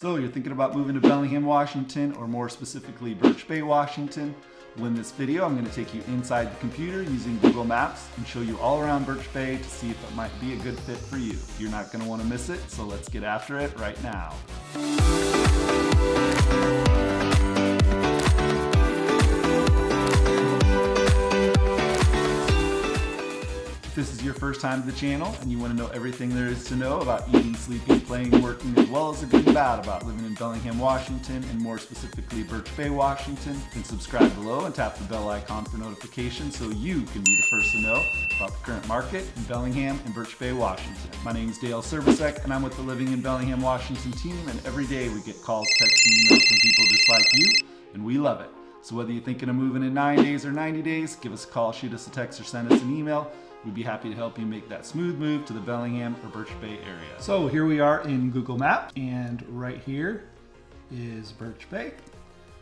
So you're thinking about moving to Bellingham, Washington, or more specifically Birch Bay, Washington? Well, in this video, I'm going to take you inside the computer using Google Maps and show you all around Birch Bay to see if it might be a good fit for you. You're not going to want to miss it, so let's get after it right now. If this is your first time to the channel and you want to know everything there is to know about eating, sleeping, playing, working, as well as the good and bad about living in Bellingham, Washington, and more specifically Birch Bay, Washington, then subscribe below and tap the bell icon for notifications so you can be the first to know about the current market in Bellingham and Birch Bay, Washington. My name is Dale Servicek and I'm with the Living in Bellingham, Washington team, and every day we get calls, texts, and emails from people just like you, and we love it. So whether you're thinking of moving in 9 days or 90 days, give us a call, shoot us a text, or send us an email. We'd be happy to help you make that smooth move to the Bellingham or Birch Bay area. So here we are in Google Maps, and right here is Birch Bay.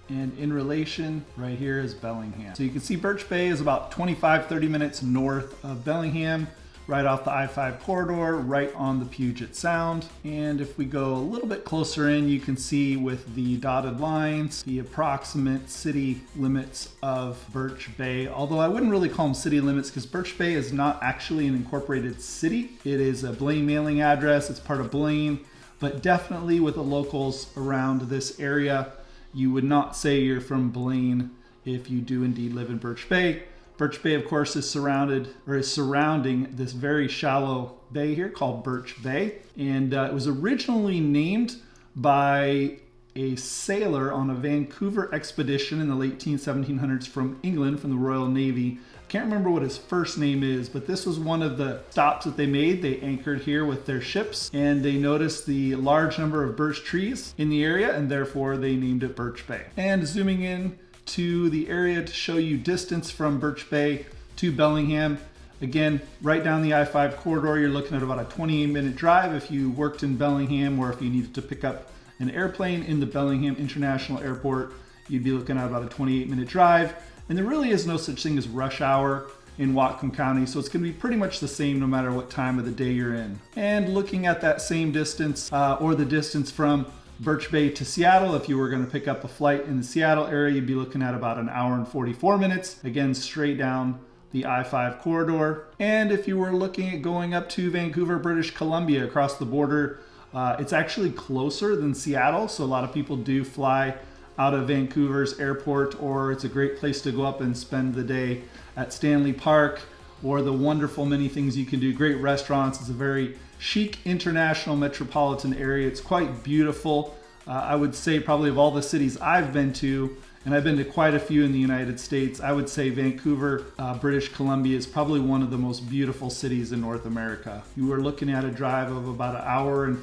And in relation, right here is Bellingham. So you can see Birch Bay is about 25-30 minutes north of Bellingham, right off the I-5 corridor, right on the Puget Sound. And if we go a little bit closer in, you can see with the dotted lines, the approximate city limits of Birch Bay. Although I wouldn't really call them city limits because Birch Bay is not actually an incorporated city. It is a Blaine mailing address, it's part of Blaine, but definitely with the locals around this area, you would not say you're from Blaine if you do indeed live in Birch Bay. Birch Bay, of course, is surrounding this very shallow bay here called Birch Bay. And it was originally named by a sailor on a Vancouver expedition in the late 1700s from England, from the Royal Navy. I can't remember what his first name is, but this was one of the stops that they made. They anchored here with their ships, and they noticed the large number of birch trees in the area, and therefore they named it Birch Bay. And zooming in to the area to show you distance from Birch Bay to Bellingham. Again, right down the I-5 corridor, you're looking at about a 28-minute drive if you worked in Bellingham, or if you needed to pick up an airplane in the Bellingham International Airport, you'd be looking at about a 28-minute drive. And there really is no such thing as rush hour in Whatcom County, so it's going to be pretty much the same no matter what time of the day you're in. And looking at that same distance, or the distance from Birch Bay to Seattle, if you were going to pick up a flight in the Seattle area, you'd be looking at about an hour and 44 minutes, again straight down the I-5 corridor. And if you were looking at going up to Vancouver, British Columbia across the border, it's actually closer than Seattle, so a lot of people do fly out of Vancouver's airport, or it's a great place to go up and spend the day at Stanley Park, or the wonderful many things you can do. Great restaurants. It's a very chic international metropolitan area. It's quite beautiful. I would say probably of all the cities I've been to, and I've been to quite a few in the United States, I would say Vancouver, British Columbia is probably one of the most beautiful cities in North America. You were looking at a drive of about an hour and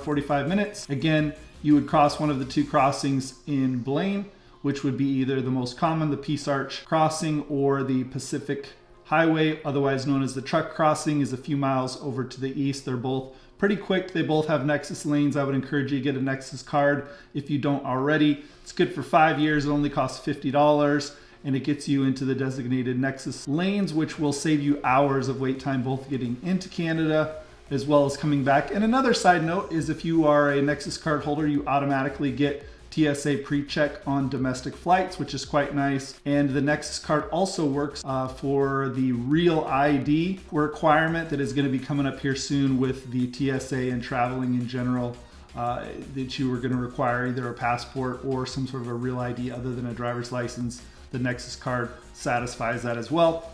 45 minutes. Again, you would cross one of the two crossings in Blaine, which would be either the most common, the Peace Arch crossing, or the Pacific Highway, otherwise known as the truck crossing, is a few miles over to the east. They're both pretty quick. They both have Nexus lanes. I would encourage you to get a Nexus card if you don't already. It's good for 5 years. It only costs $50, and it gets you into the designated Nexus lanes, which will save you hours of wait time, both getting into Canada as well as coming back. And another side note is if you are a Nexus card holder, you automatically get TSA pre-check on domestic flights, which is quite nice. And the Nexus card also works for the Real ID requirement that is going to be coming up here soon with the TSA and traveling in general, that you were going to require either a passport or some sort of a Real ID other than a driver's license. The Nexus card satisfies that as well.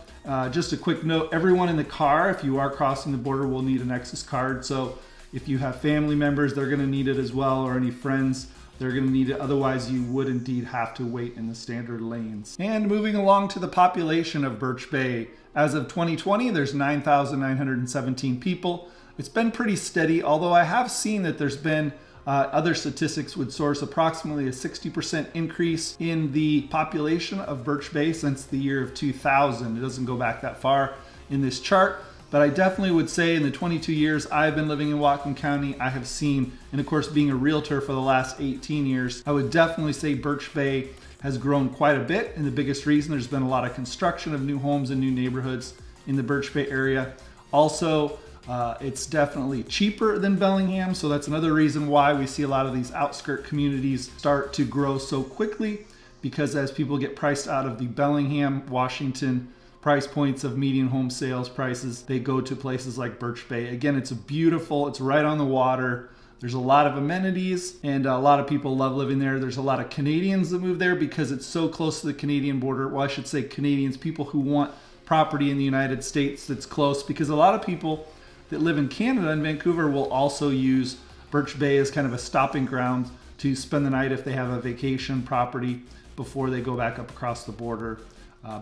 Just a quick note, everyone in the car, if you are crossing the border, will need a Nexus card. So if you have family members, they're going to need it as well, or any friends, they're going to need it. Otherwise, you would indeed have to wait in the standard lanes. And moving along to the population of Birch Bay. As of 2020, there's 9,917 people. It's been pretty steady, although I have seen that there's been other statistics would source approximately a 60% increase in the population of Birch Bay since the year of 2000. It doesn't go back that far in this chart, but I definitely would say in the 22 years I've been living in Whatcom County, I have seen, and of course being a realtor for the last 18 years, I would definitely say Birch Bay has grown quite a bit. And the biggest reason, there's been a lot of construction of new homes and new neighborhoods in the Birch Bay area. Also, It's definitely cheaper than Bellingham, so that's another reason why we see a lot of these outskirt communities start to grow so quickly, because as people get priced out of the Bellingham, Washington price points of median home sales prices, they go to places like Birch Bay. Again, it's beautiful, it's right on the water. There's a lot of amenities and a lot of people love living there. There's a lot of Canadians that move there because it's so close to the Canadian border. Well, I should say Canadians, people who want property in the United States that's close, because a lot of people that live in Canada and Vancouver will also use Birch Bay as kind of a stopping ground to spend the night if they have a vacation property before they go back up across the border,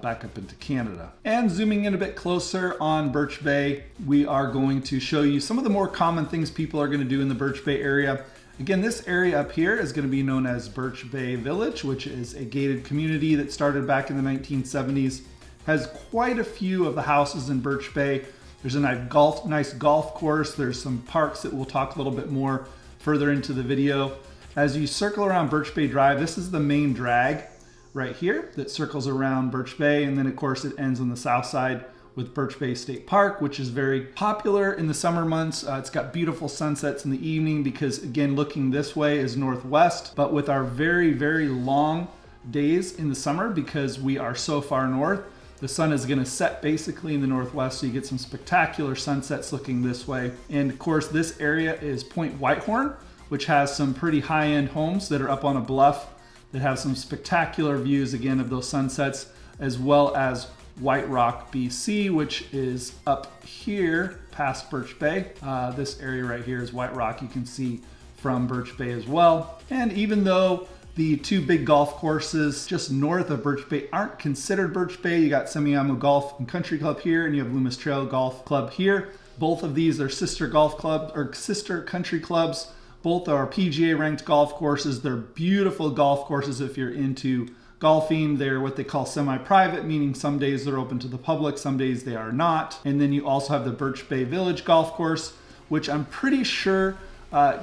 back up into Canada. And zooming in a bit closer on Birch Bay, we are going to show you some of the more common things people are going to do in the Birch Bay area. Again, this area up here is going to be known as Birch Bay Village, which is a gated community that started back in the 1970s. Has quite a few of the houses in Birch Bay. There's a nice golf course. There's some parks that we'll talk a little bit more further into the video. As you circle around Birch Bay Drive, this is the main drag right here that circles around Birch Bay, and then of course it ends on the south side with Birch Bay State Park, which is very popular in the summer months. It's got beautiful sunsets in the evening because, again, looking this way is northwest, but with our very, very long days in the summer, because we are so far north, the sun is going to set basically in the northwest, so you get some spectacular sunsets looking this way. And of course, this area is Point Whitehorn, which has some pretty high-end homes that are up on a bluff that have some spectacular views, again, of those sunsets, as well as White Rock, BC, which is up here past Birch Bay. This area right here is White Rock. You can see from Birch Bay as well. And even though the two big golf courses just north of Birch Bay aren't considered Birch Bay, you got Semiahmoo Golf and Country Club here, and you have Loomis Trail Golf Club here. Both of these are sister golf clubs or sister country clubs. Both are PGA ranked golf courses. They're beautiful golf courses if you're into golfing. They're what they call semi-private, meaning some days they're open to the public, some days they are not. And then you also have the Birch Bay Village Golf Course, which I'm pretty sure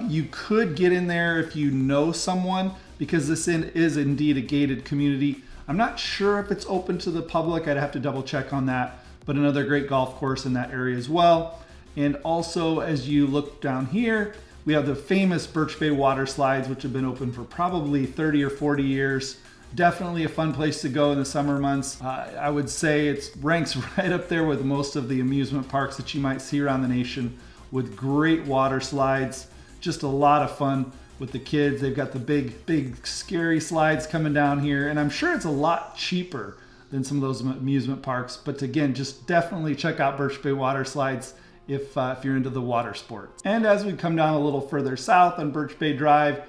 you could get in there if you know someone, because this is indeed a gated community. I'm not sure if it's open to the public. I'd have to double check on that, but another great golf course in that area as well. And also, as you look down here, we have the famous Birch Bay water slides, which have been open for probably 30 or 40 years. Definitely a fun place to go in the summer months. I would say it ranks right up there with most of the amusement parks that you might see around the nation, with great water slides. Just a lot of fun with the kids. They've got the big scary slides coming down here, and I'm sure it's a lot cheaper than some of those amusement parks. But again, just definitely check out Birch Bay water slides if you're into the water sports. And as we come down a little further south on Birch Bay Drive,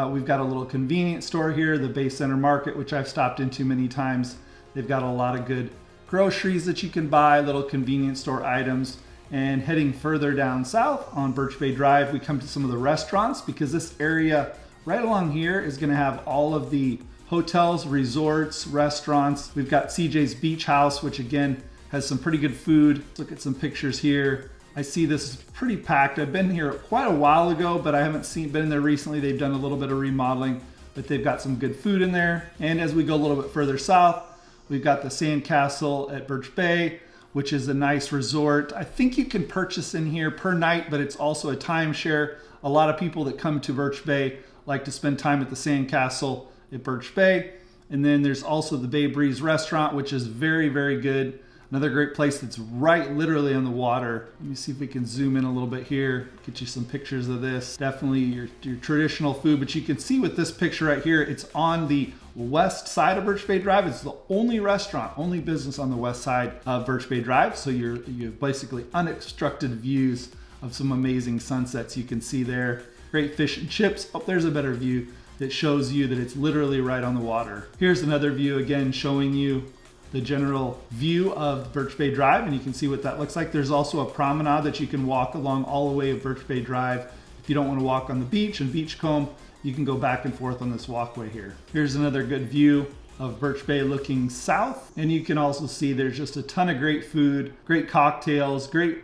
we've got a little convenience store here, the Bay Center Market, which I've stopped into many times. They've got a lot of good groceries that you can buy, little convenience store items. And heading further down south on Birch Bay Drive, we come to some of the restaurants, because this area right along here is going to have all of the hotels, resorts, restaurants. We've got CJ's Beach House, which again has some pretty good food. Let's look at some pictures here. I see this is pretty packed. I've been here quite a while ago, but I haven't been in there recently. They've done a little bit of remodeling, but they've got some good food in there. And as we go a little bit further south, we've got the Sandcastle at Birch Bay, which is a nice resort. I think you can purchase in here per night, but it's also a timeshare. A lot of people that come to Birch Bay like to spend time at the Sandcastle at Birch Bay. And then there's also the Bay Breeze restaurant, which is very, very good. Another great place that's right literally on the water. Let me see if we can zoom in a little bit here, get you some pictures of this. Definitely your traditional food, but you can see with this picture right here, it's on the west side of Birch Bay Drive. It's the only restaurant, only business on the west side of Birch Bay Drive. So you have basically unobstructed views of some amazing sunsets you can see there. Great fish and chips. Oh, there's a better view that shows you that it's literally right on the water. Here's another view again showing you the general view of Birch Bay Drive, and you can see what that looks like. There's also a promenade that you can walk along all the way of Birch Bay Drive. If you don't want to walk on the beach and Beachcomb, you can go back and forth on this walkway here. Here's another good view of Birch Bay looking south, and you can also see there's just a ton of great food, great cocktails, great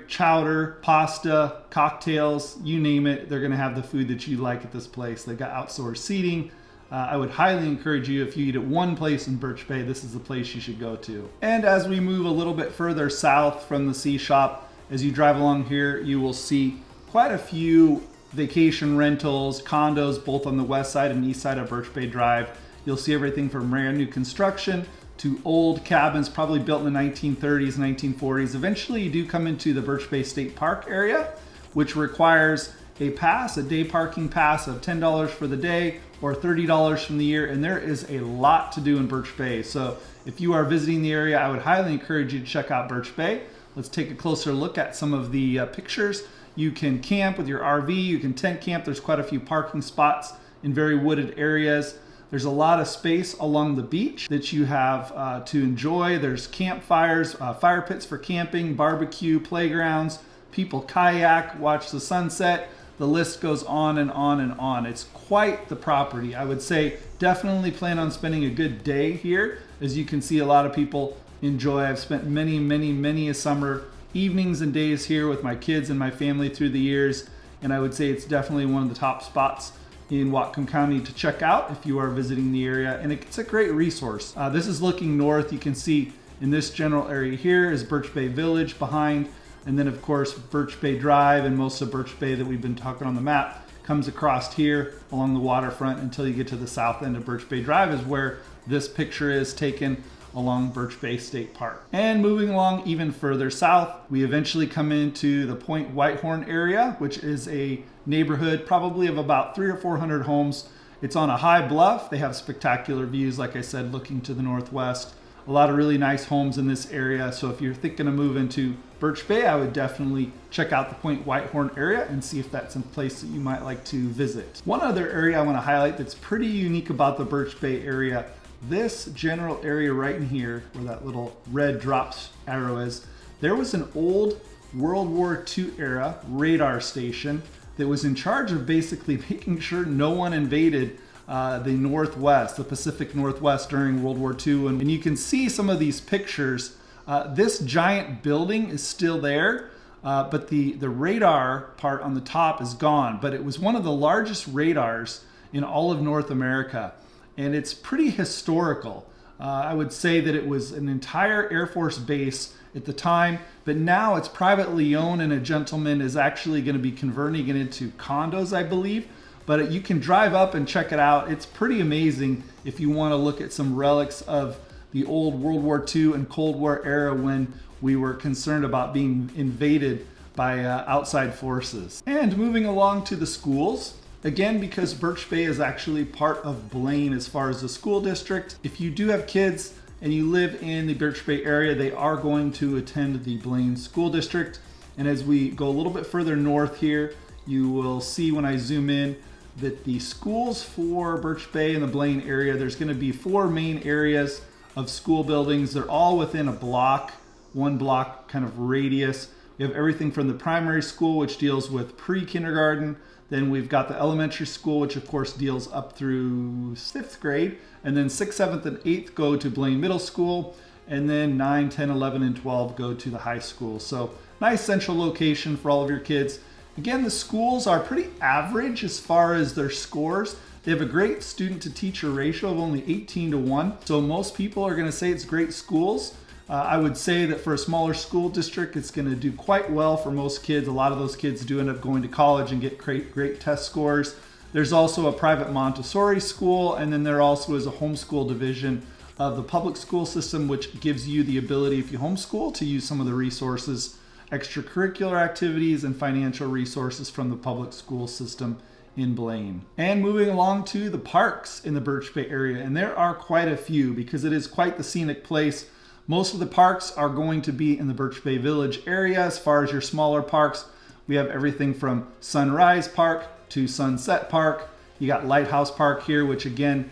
chowder, pasta, cocktails, you name it. They're going to have the food that you like at this place. They've got outdoor seating. I would highly encourage you, if you eat at one place in Birch Bay, this is the place you should go to. And as we move a little bit further south from the Sea Shop As you drive along here, you will see quite a few vacation rentals, condos, both on the west side and east side of Birch Bay Drive. You'll see everything from brand new construction to old cabins, probably built in the 1930s, 1940s. Eventually, you do come into the Birch Bay State Park area, which requires a pass, a day parking pass of $10 for the day or $30 from the year. And there is a lot to do in Birch Bay. So if you are visiting the area, I would highly encourage you to check out Birch Bay. Let's take a closer look at some of the pictures. You can camp with your RV, you can tent camp. There's quite a few parking spots in very wooded areas. There's a lot of space along the beach that you have to enjoy. There's campfires, fire pits for camping, barbecue, playgrounds, people kayak, watch the sunset. The list goes on and on and on. It's quite the property. I would say definitely plan on spending a good day here. As you can see, a lot of people enjoy. I've spent many a summer evenings and days here with my kids and my family through the years. And I would say it's definitely one of the top spots in Whatcom County to check out if you are visiting the area. And it's a great resource. This is looking north. You can see in this general area here is Birch Bay Village behind. And then of course, Birch Bay Drive and most of Birch Bay that we've been talking on the map comes across here along the waterfront until you get to the south end of Birch Bay Drive is where this picture is taken along Birch Bay State Park. And moving along even further south, we eventually come into the Point Whitehorn area, which is a neighborhood probably of about 300 or 400 homes. It's on a high bluff. They have spectacular views, like I said, looking to the northwest. A lot of really nice homes in this area. So if you're thinking of moving to Birch Bay, I would definitely check out the Point Whitehorn area and see if that's a place that you might like to visit. One other area I want to highlight that's pretty unique about the Birch Bay area, this general area right in here where that little red drops arrow is, there was an old World War II era radar station that was in charge of basically making sure no one invaded the Northwest, the Pacific Northwest during World War II. And you can see some of these pictures. This giant building is still there, but the radar part on the top is gone. But it was one of the largest radars in all of North America. And it's pretty historical. I would say that it was an entire Air Force base at the time, but now it's privately owned and a gentleman is actually going to be converting it into condos, I believe. But you can drive up and check it out. It's pretty amazing if you want to look at some relics of the old World War II and Cold War era when we were concerned about being invaded by outside forces. And moving along to the schools. Again, because Birch Bay is actually part of Blaine as far as the school district. If you do have kids and you live in the Birch Bay area, they are going to attend the Blaine School District. And as we go a little bit further north here, you will see when I zoom in that the schools for Birch Bay and the Blaine area, there's going to be 4 main areas of school buildings. They're all within a block, 1 block kind of radius. We have everything from the primary school, which deals with pre-kindergarten. Then we've got the elementary school, which of course deals up through 5th grade. And then 6th, 7th, and 8th go to Blaine Middle School. And then 9, 10, 11, and 12 go to the high school. So nice central location for all of your kids. Again, the schools are pretty average as far as their scores. They have a great student to teacher ratio of only 18:1. So most people are going to say it's great schools. I would say that for a smaller school district, it's going to do quite well for most kids. A lot of those kids do end up going to college and get great test scores. There's also a private Montessori school, and then there also is a homeschool division of the public school system, which gives you the ability, if you homeschool, to use some of the resources, extracurricular activities, and financial resources from the public school system in Blaine. And moving along to the parks in the Birch Bay area, and there are quite a few because it is quite the scenic place. Most of the parks are going to be in the Birch Bay Village area. As far as your smaller parks, we have everything from Sunrise Park to Sunset Park. You got Lighthouse Park here, which again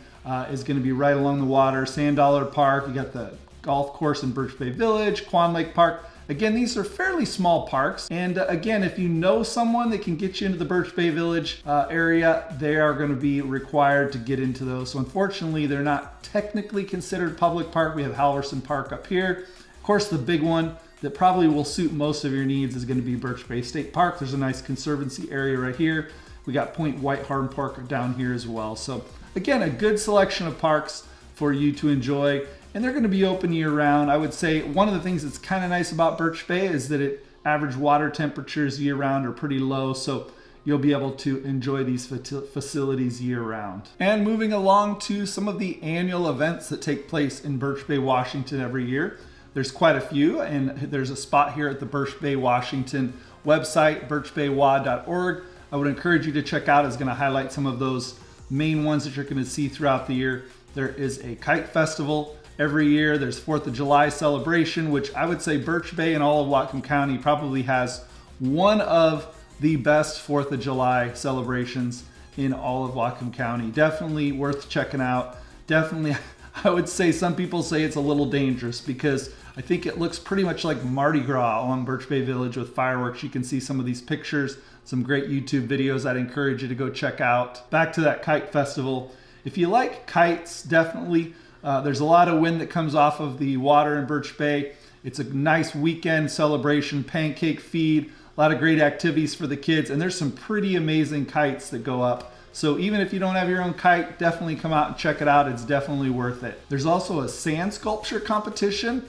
is going to be right along the water. Sand Dollar Park. You got the golf course in Birch Bay Village, Quan Lake Park. Again, these are fairly small parks. And again, if you know someone that can get you into the Birch Bay Village area, they are going to be required to get into those. So unfortunately, they're not technically considered public park. We have Halverson Park up here. Of course, the big one that probably will suit most of your needs is going to be Birch Bay State Park. There's a nice conservancy area right here. We got Point Whitehorn Park down here as well. So again, a good selection of parks for you to enjoy. And they're going to be open year round. I would say one of the things that's kind of nice about Birch Bay is that it Average water temperatures year round are pretty low, so you'll be able to enjoy these facilities year round. And moving along to some of the annual events that take place in Birch Bay, Washington every year. There's quite a few, and there's a spot here at the Birch Bay Washington website, birchbaywa.org. I would encourage you to check out. It's going to highlight some of those main ones that you're going to see throughout the year. There is a kite festival every year. There's 4th of July celebration, which I would say Birch Bay and all of Whatcom County probably has one of the best 4th of July celebrations in all of Whatcom County. Definitely worth checking out. Definitely, I would say some people say it's a little dangerous because I think it looks pretty much like Mardi Gras along Birch Bay Village with fireworks. You can see some of these pictures, some great YouTube videos I'd encourage you to go check out. Back to that kite festival. If you like kites, definitely, there's a lot of wind that comes off of the water in Birch Bay. It's a nice weekend celebration, pancake feed, a lot of great activities for the kids, and there's some pretty amazing kites that go up. So even if you don't have your own kite, definitely come out and check it out. It's definitely worth it. There's also a sand sculpture competition.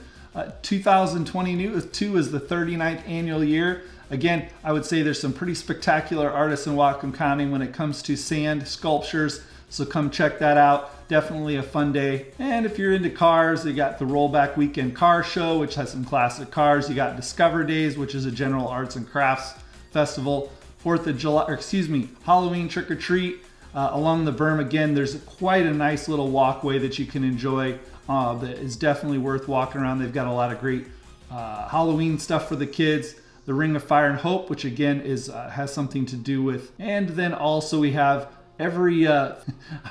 2022 is the 39th annual year. Again, I would say there's some pretty spectacular artists in Whatcom County when it comes to sand sculptures. So come check that out. Definitely a fun day. And if you're into cars, you got the Rollback Weekend Car Show, which has some classic cars. You got Discover Days, which is a general arts and crafts festival. 4th of July, or excuse me, Halloween Trick or Treat along the berm. Again, there's quite a nice little walkway that you can enjoy that is definitely worth walking around. They've got a lot of great Halloween stuff for the kids. The Ring of Fire and Hope, which again has something to do with. And then also we have every, I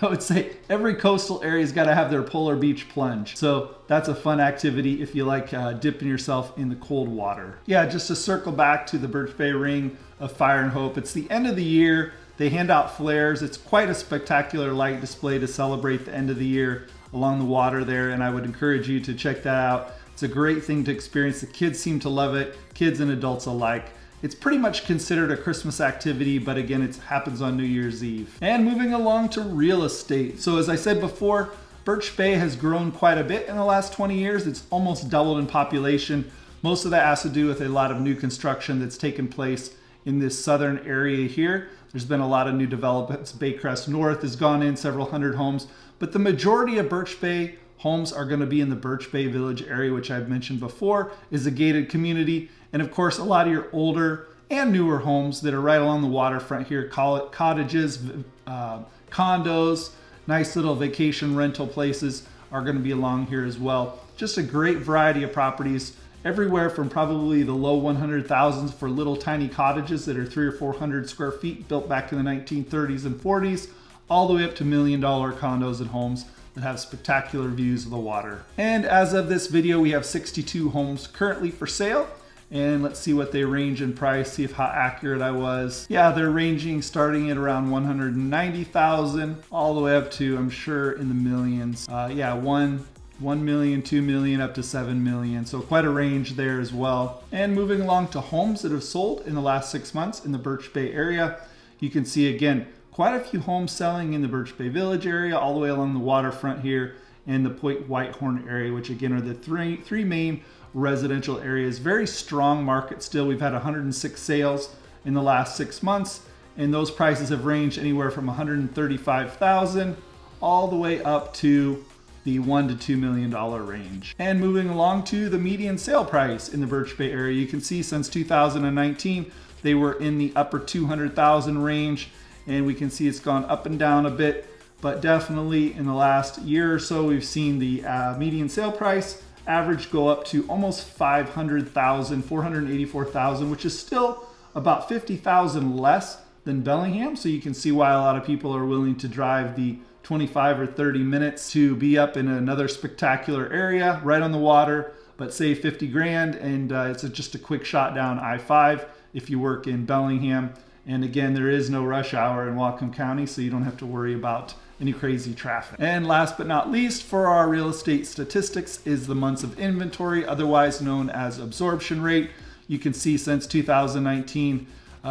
would say every coastal area's got to have their polar beach plunge. So that's a fun activity if you like dipping yourself in the cold water. Yeah, just to circle back to the Birch Bay Ring of Fire and Hope. It's the end of the year. They hand out flares. It's quite a spectacular light display to celebrate the end of the year along the water there, and I would encourage you to check that out. It's a great thing to experience. The kids seem to love it, kids and adults alike. It's pretty much considered a Christmas activity, but again, it happens on New Year's Eve. And moving along to real estate. So as I said before, Birch Bay has grown quite a bit in the last 20 years. It's almost doubled in population. Most of that has to do with a lot of new construction that's taken place in this southern area here. There's been a lot of new developments. Baycrest North has gone in several hundred homes, but the majority of Birch Bay homes are going to be in the Birch Bay Village area, which I've mentioned before, is a gated community. And of course, a lot of your older and newer homes that are right along the waterfront here, call it cottages, condos, nice little vacation rental places are going to be along here as well. Just a great variety of properties, everywhere from probably the low 100,000s for little tiny cottages that are 300 or 400 square feet built back in the 1930s and 40s, all the way up to $1 million condos and homes that have spectacular views of the water. And as of this video, we have 62 homes currently for sale. And let's see what they range in price, see if how accurate I was. Yeah, they're ranging starting at around 190,000 all the way up to, I'm sure, in the millions. Yeah, 1 million, 2 million, up to 7 million. So quite a range there as well. And moving along to homes that have sold in the last 6 months in the Birch Bay area, you can see again, quite a few homes selling in the Birch Bay Village area, all the way along the waterfront here, and the Point Whitehorn area, which again are the three main residential areas. Very strong market still. We've had 106 sales in the last 6 months, and those prices have ranged anywhere from 135,000 all the way up to the $1 to $2 million range. And moving along to the median sale price in the Birch Bay area, you can see since 2019 they were in the upper 200,000 range, and we can see it's gone up and down a bit, but definitely in the last year or so we've seen the median sale price average go up to almost 500,000, 484,000, which is still about 50,000 less than Bellingham. So you can see why a lot of people are willing to drive the 25 or 30 minutes to be up in another spectacular area right on the water, but save 50 grand, and it's just a quick shot down I-5 if you work in Bellingham. And again, there is no rush hour in Whatcom County, so you don't have to worry about any crazy traffic. And last but not least, for our real estate statistics is the months of inventory, otherwise known as absorption rate. You can see since 2019,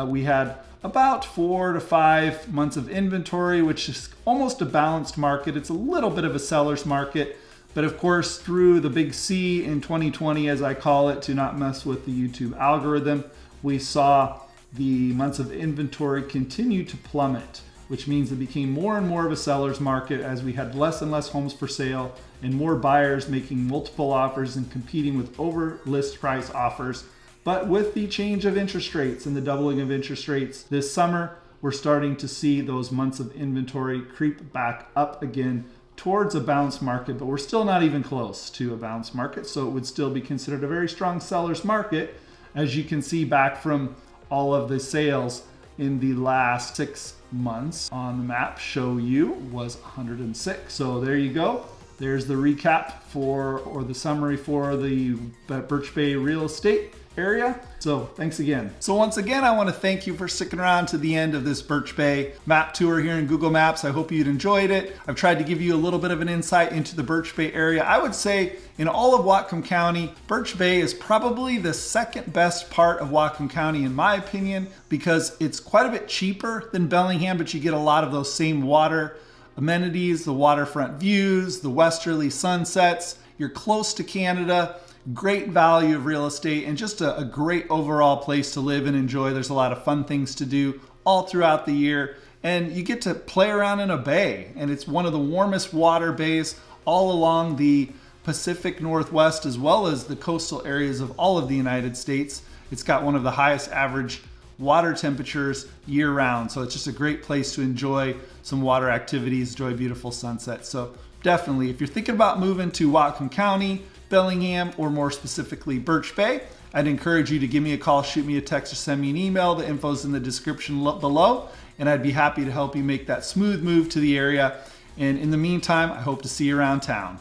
we had about 4 to 5 months of inventory, which is almost a balanced market. It's a little bit of a seller's market, But of course, through the big C in 2020, as I call it, to not mess with the YouTube algorithm, we saw the months of inventory continue to plummet, which means it became more and more of a seller's market as we had less and less homes for sale and more buyers making multiple offers and competing with over list price offers. But with the change of interest rates and the doubling of interest rates this summer, we're starting to see those months of inventory creep back up again towards a bounce market, but we're still not even close to a bounce market. So it would still be considered a very strong seller's market. As you can see back from all of the sales in the last 6 months on the map show you was 106. So there you go. There's the recap or the summary for the Birch Bay real estate area. So thanks again. So once again, I want to thank you for sticking around to the end of this Birch Bay map tour here in Google Maps. I hope you'd enjoyed it. I've tried to give you a little bit of an insight into the Birch Bay area. I would say in all of Whatcom County, Birch Bay is probably the second best part of Whatcom County in my opinion, because it's quite a bit cheaper than Bellingham, but you get a lot of those same water amenities, the waterfront views, the westerly sunsets. You're close to Canada. Great value of real estate and just a great overall place to live and enjoy. There's a lot of fun things to do all throughout the year, and you get to play around in a bay, and it's one of the warmest water bays all along the Pacific Northwest as well as the coastal areas of all of the United States. It's got one of the highest average water temperatures year round, so it's just a great place to enjoy some water activities, enjoy beautiful sunsets. So definitely, if you're thinking about moving to Whatcom County, Bellingham, or more specifically Birch Bay, I'd encourage you to give me a call, shoot me a text, or send me an email. The info's in the description below, and I'd be happy to help you make that smooth move to the area. And in the meantime, I hope to see you around town.